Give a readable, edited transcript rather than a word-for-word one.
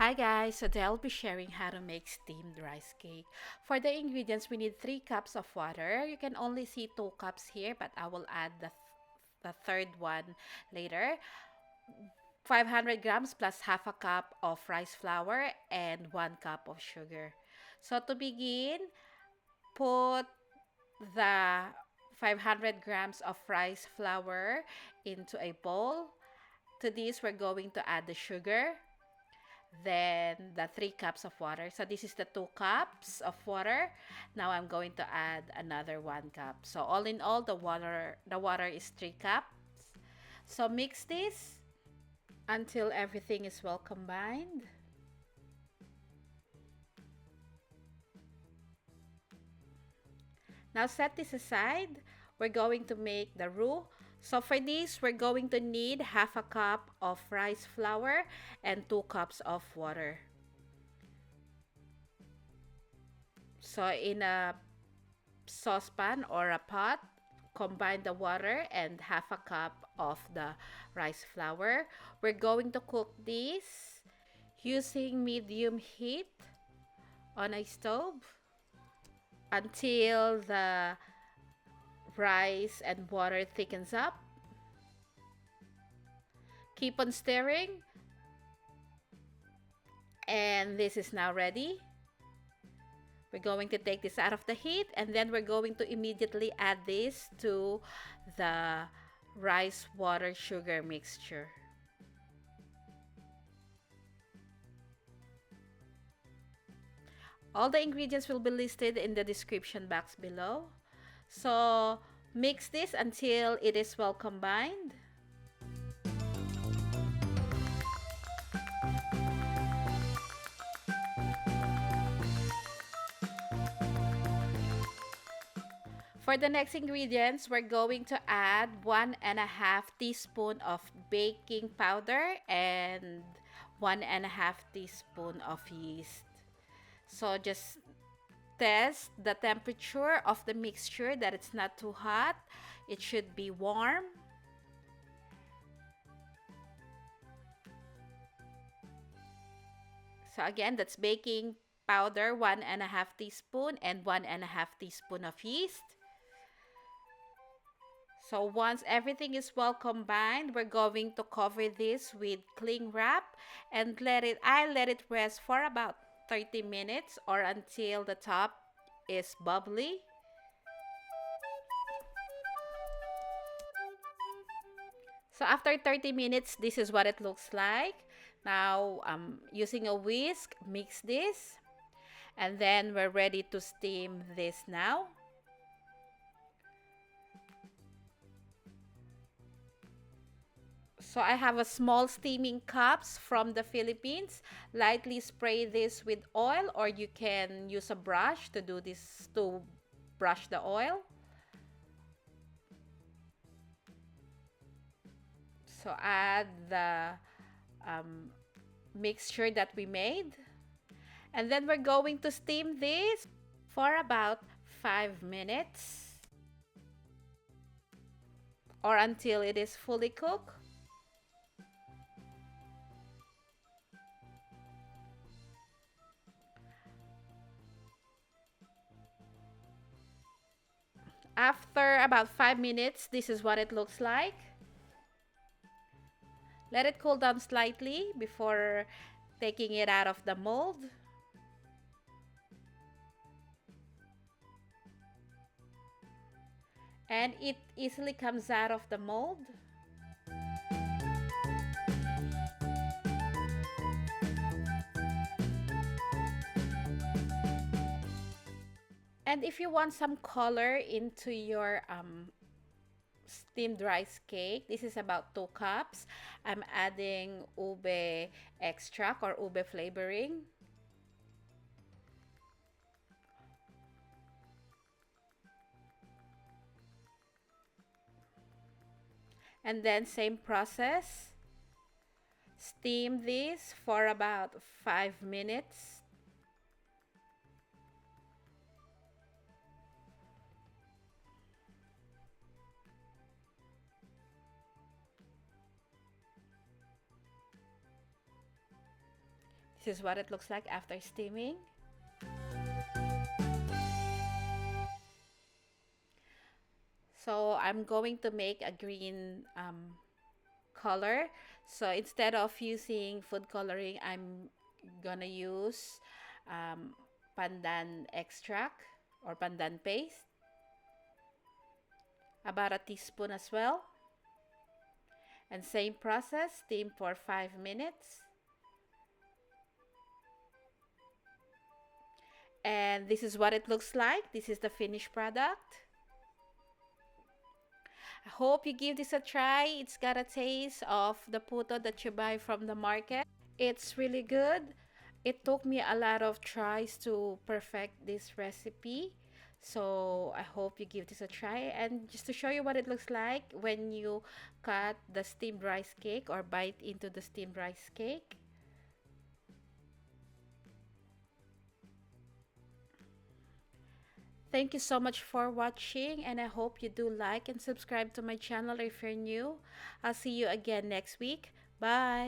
Hi guys, today I'll be sharing how to make steamed rice cake. For the ingredients, we need 3 cups of water. You can only see 2 cups here, but I will add the third one later. 500 grams plus half a cup of rice flour and 1 cup of sugar. So to begin, put the 500 grams of rice flour into a bowl. To this, we're going to add the sugar, then the 3 cups of water. So this is the 2 cups of water. Now I'm going to add another 1 cup. So all in all, the water is 3 cups. So mix this until everything is well combined. Now set this aside. We're going to make the roux. So for this, we're going to need half a cup of rice flour and 2 cups of water. So in a saucepan or a pot, combine the water and half a cup of the rice flour. We're going to cook this using medium heat on a stove until the rice and water thickens up. Keep on stirring, and this is now ready. We're going to take this out of the heat, and then we're going to immediately add this to the rice water sugar mixture. All the ingredients will be listed in the description box below. So mix this until it is well combined. For the next ingredients, we're going to add 1.5 teaspoon of baking powder and 1.5 teaspoon of yeast. So just test the temperature of the mixture, that it's not too hot. It should be warm. So again, that's baking powder 1.5 teaspoon and 1.5 teaspoon of yeast. So once everything is well combined, we're going to cover this with cling wrap and I let it rest for about 30 minutes or until the top is bubbly. So after 30 minutes, this is what it looks like. Now, using a whisk, mix this, and then we're ready to steam this now. So I have a small steaming cups from the Philippines. Lightly spray this with oil, or you can use a brush to do this, to brush the oil. So add the um, mixture that we made. And then we're going to steam this for about 5 minutes or until it is fully cooked. After about 5 minutes, this is what it looks like. Let it cool down slightly before taking it out of the mold. And it easily comes out of the mold. And if you want some color into your steamed rice cake, this is about 2 cups. I'm adding ube extract or ube flavoring. And then same process. Steam this for about 5 minutes. This is what it looks like after steaming. So I'm going to make a green color. So instead of using food coloring, I'm gonna use um, pandan extract or pandan paste, about a teaspoon as well. And same process, steam for 5 minutes. And this is what it looks like. This is the finished product. I hope you give this a try. It's got a taste of the puto that you buy from the market. It's really good. It took me a lot of tries to perfect this recipe. So I hope you give this a try. And just to show you what it looks like when you cut the steamed rice cake or bite into the steamed rice cake. Thank you so much for watching, and I hope you do like and subscribe to my channel if you're new. I'll see you again next week. Bye.